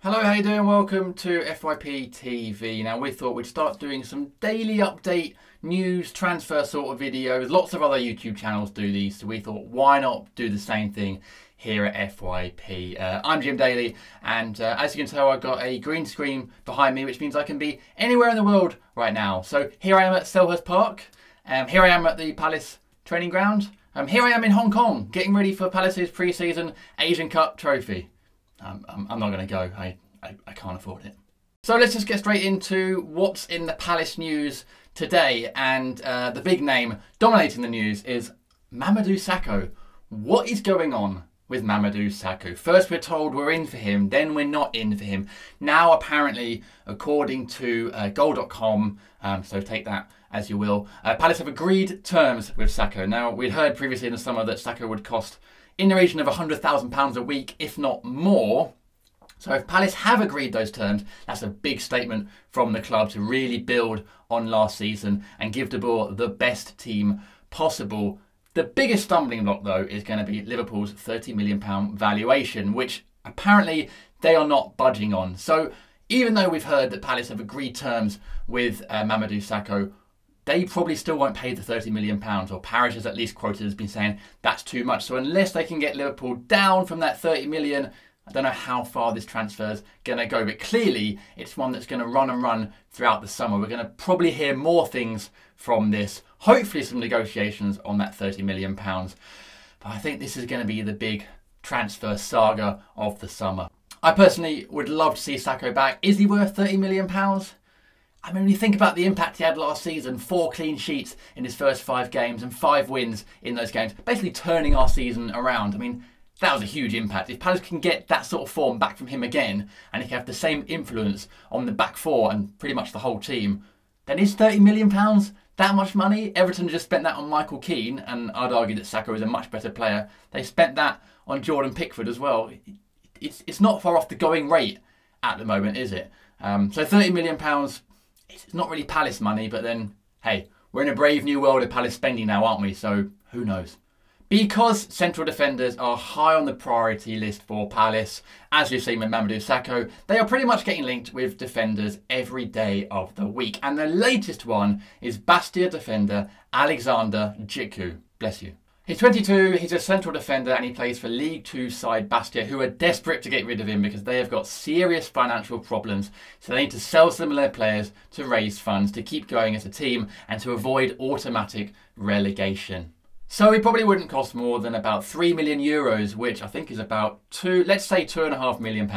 Hello, how you doing? Welcome to FYP TV. Now we thought we'd start doing some daily update news, transfer sort of videos. Lots of other YouTube channels do these, so we thought why not do the same thing here at FYP. I'm Jim Daly, and as you can tell, I've got a green screen behind me, which means I can be anywhere in the world right now. So here I am at Selhurst Park, here I am at the Palace training ground, here I am in Hong Kong, getting ready for Palace's pre-season Asian Cup trophy. I'm not going to go. I can't afford it. So let's just get straight into what's in the Palace news today. And the big name dominating the news is Mamadou Sakho. What is going on with Mamadou Sakho? First we're told we're in for him, then we're not in for him. Now apparently, according to goal.com, so take that as you will, Palace have agreed terms with Sakho. Now we'd heard previously in the summer that Sakho would cost in the region of £100,000 a week, if not more. So if Palace have agreed those terms, that's a big statement from the club to really build on last season and give De Boer the best team possible. The biggest stumbling block, though, is going to be Liverpool's £30 million valuation, which apparently they are not budging on. So even though we've heard that Palace have agreed terms with Mamadou Sakho, they probably still won't pay the £30 million, or Parish has at least quoted as been saying that's too much. So unless they can get Liverpool down from that 30 million, I don't know how far this transfer is going to go, but clearly it's one that's going to run and run throughout the summer. We're going to probably hear more things from this, hopefully some negotiations on that £30 million. But I think this is going to be the big transfer saga of the summer. I personally would love to see Sakho back. Is he worth £30 million? I mean, when you think about the impact he had last season, 4 clean sheets in his first 5 games and 5 wins in those games, basically turning our season around. I mean, that was a huge impact. If Palace can get that sort of form back from him again, and he can have the same influence on the back four and pretty much the whole team, then is £30 million that much money? Everton just spent that on Michael Keane, and I'd argue that Sakho is a much better player. They spent that on Jordan Pickford as well. It's not far off the going rate at the moment, is it? So £30 million, it's not really Palace money, but then, hey, we're in a brave new world of Palace spending now, aren't we? So who knows? Because central defenders are high on the priority list for Palace, as we've seen with Mamadou Sakho, they are pretty much getting linked with defenders every day of the week. And the latest one is Bastia defender Alexander Chiku. Bless you. He's 22, he's a central defender, and he plays for League 2 side Bastia, who are desperate to get rid of him because they have got serious financial problems. So they need to sell some of their players to raise funds to keep going as a team and to avoid automatic relegation. So he probably wouldn't cost more than about €3 million, which I think is about let's say £2.5 million.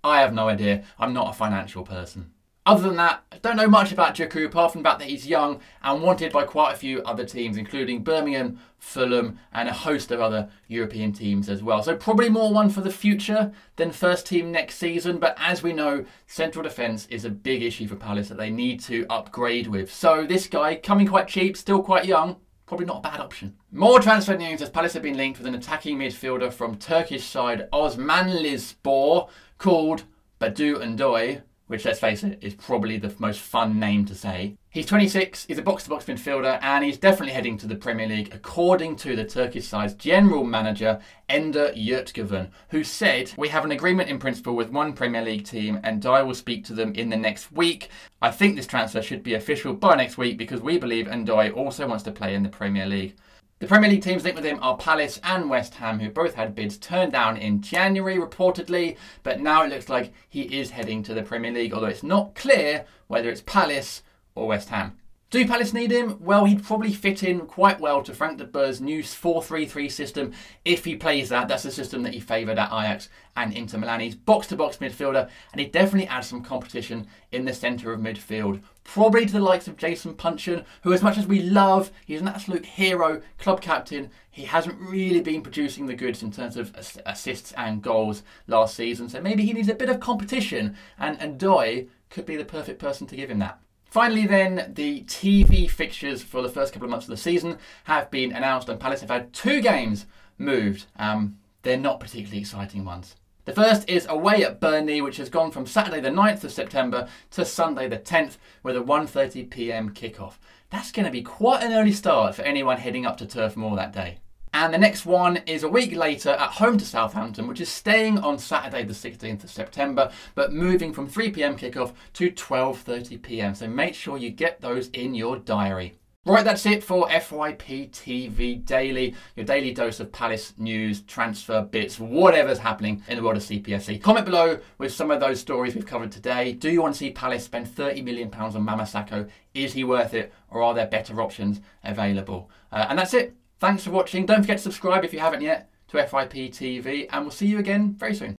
I have no idea. I'm not a financial person. Other than that, I don't know much about Chiku, apart from the fact that he's young and wanted by quite a few other teams, including Birmingham, Fulham, and a host of other European teams as well. So probably more one for the future than first team next season. But as we know, central defence is a big issue for Palace that they need to upgrade with. So this guy, coming quite cheap, still quite young, probably not a bad option. More transfer news as Palace have been linked with an attacking midfielder from Turkish side Osmanlispor called Badu Ndoye, which, let's face it, is probably the most fun name to say. He's 26, he's a box-to-box midfielder, and he's definitely heading to the Premier League, according to the Turkish side's general manager, Ender Yurtgöven, who said, "We have an agreement in principle with one Premier League team, and I will speak to them in the next week. I think this transfer should be official by next week because we believe Ndoye also wants to play in the Premier League." The Premier League teams linked with him are Palace and West Ham, who both had bids turned down in January, reportedly, but now it looks like he is heading to the Premier League, although it's not clear whether it's Palace or West Ham. Do Palace need him? Well, he'd probably fit in quite well to Frank de Boer's new 4-3-3 system if he plays that. That's the system that he favoured at Ajax and Inter Milan. He's box-to-box midfielder, and he definitely adds some competition in the centre of midfield. Probably to the likes of Jason Puncheon, who, as much as we love, he's an absolute hero, club captain. He hasn't really been producing the goods in terms of assists and goals last season. So maybe he needs a bit of competition, and Ndoye could be the perfect person to give him that. Finally then, the TV fixtures for the first couple of months of the season have been announced, and Palace have had 2 games moved. They're not particularly exciting ones. The first is away at Burnley, which has gone from Saturday the 9th of September to Sunday the 10th with a 1:30 PM kickoff. That's going to be quite an early start for anyone heading up to Turf Moor that day. And the next one is a week later at home to Southampton, which is staying on Saturday the 16th of September, but moving from 3 p.m. kickoff to 12:30 p.m. So make sure you get those in your diary. Right, that's it for FYP TV Daily, your daily dose of Palace news, transfer bits, whatever's happening in the world of CPSC. Comment below with some of those stories we've covered today. Do you want to see Palace spend £30 million on Mama Sakho? Is he worth it, or are there better options available? And that's it. Thanks for watching. Don't forget to subscribe if you haven't yet to FYP TV, and we'll see you again very soon.